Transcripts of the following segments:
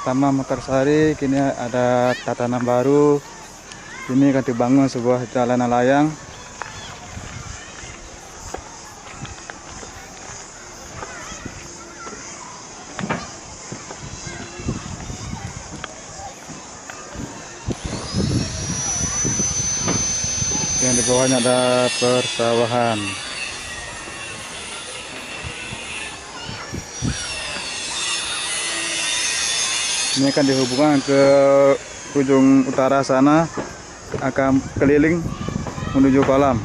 Taman Mekarsari. Kini ada tatanan baru. Kini akan dibangun sebuah jalanan layang. Yang di bawahnya ada persawahan. Ini akan dihubungkan ke ujung utara sana, akan keliling menuju kolam.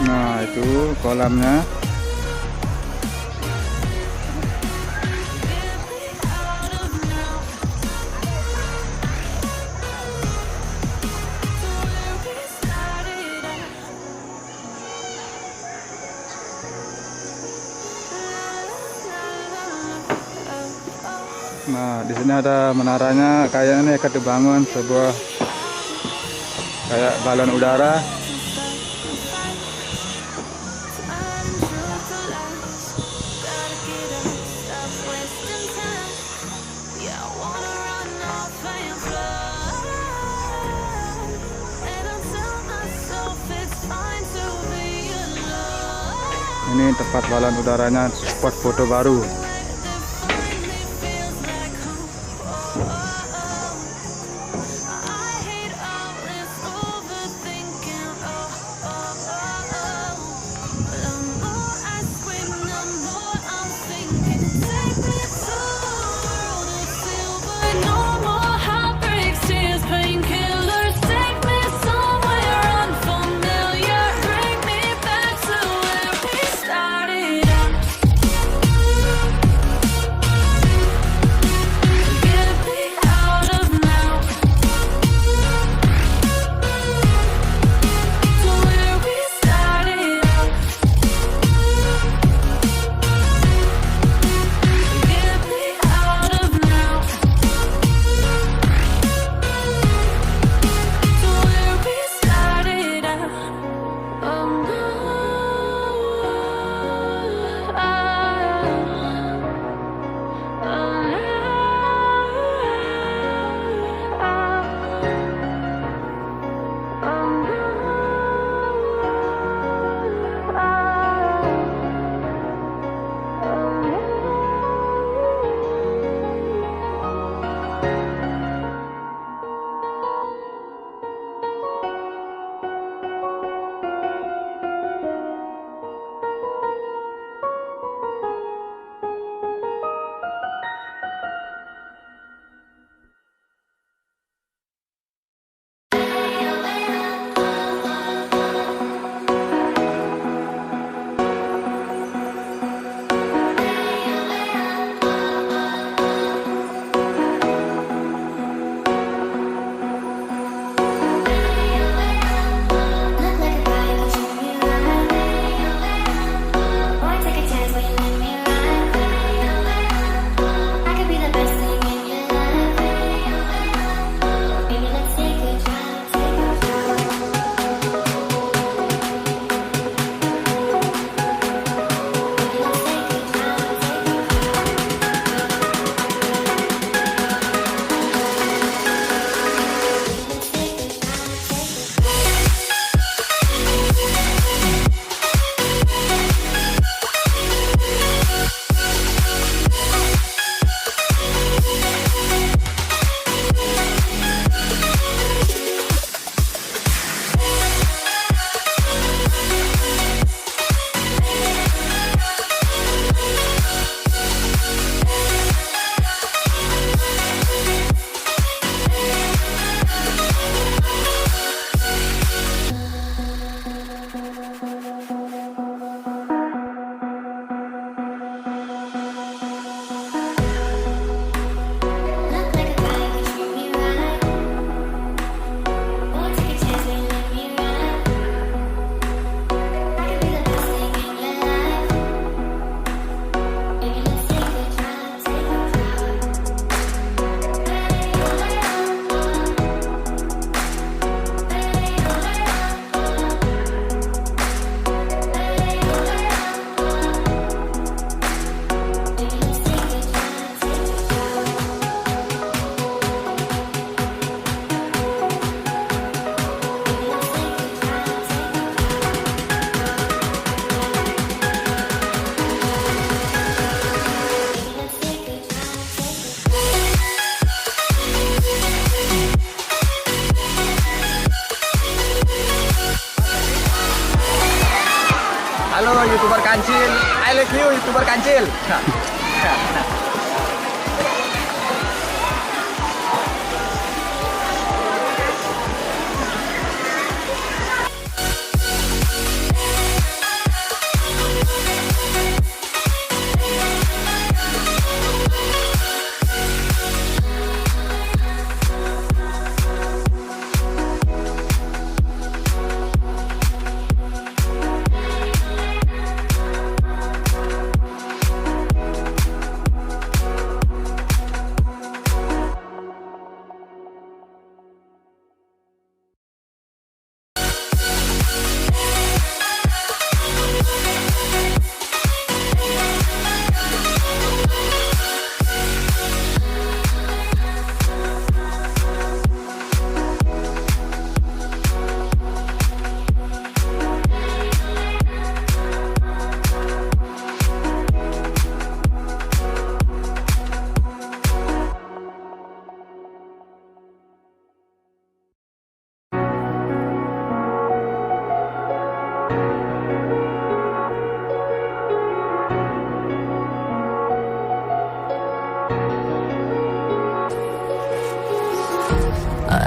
Nah, itu kolamnya. Nah, di sini ada menaranya. Kayaknya ini akan dibangun sebuah kayak balon udara. Ini tempat balon udaranya, spot foto baru. Halo YouTuber Kancil, I like you YouTuber Kancil.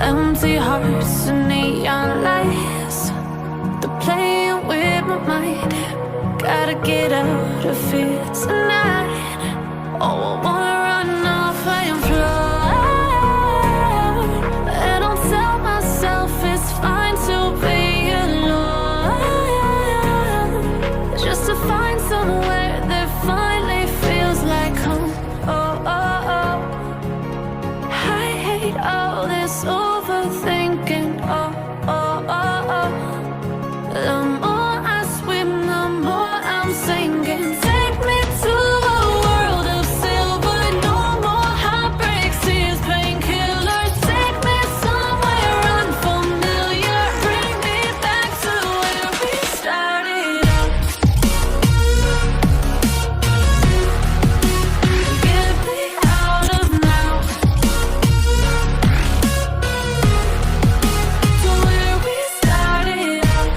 Empty hearts and neon lights, they're playing with my mind. Gotta get out of here tonight. Oh, I wanna run off and fly, and I'll tell myself it's fine to be alone, just to find somewhere that finally feels like home. Oh, oh, oh. I hate all this overthinking. Oh, oh, oh, oh. The more I swim, the more I'm sinking. Take me to a world of silver. No more heartbreaks, tears, painkillers. Take me somewhere unfamiliar. Bring me back to where we started out. Get me out of now, to where we started out.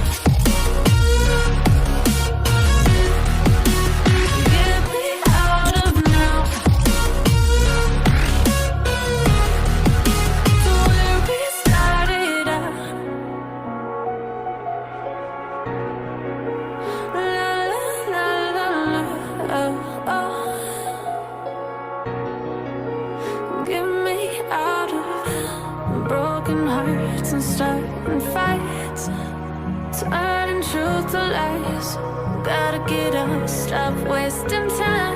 Get me out of now, to where we started out. La la la la, oh, oh. Get me out of broken hearts and starting fights, turning truth to lies. Gotta get up, stop wasting time.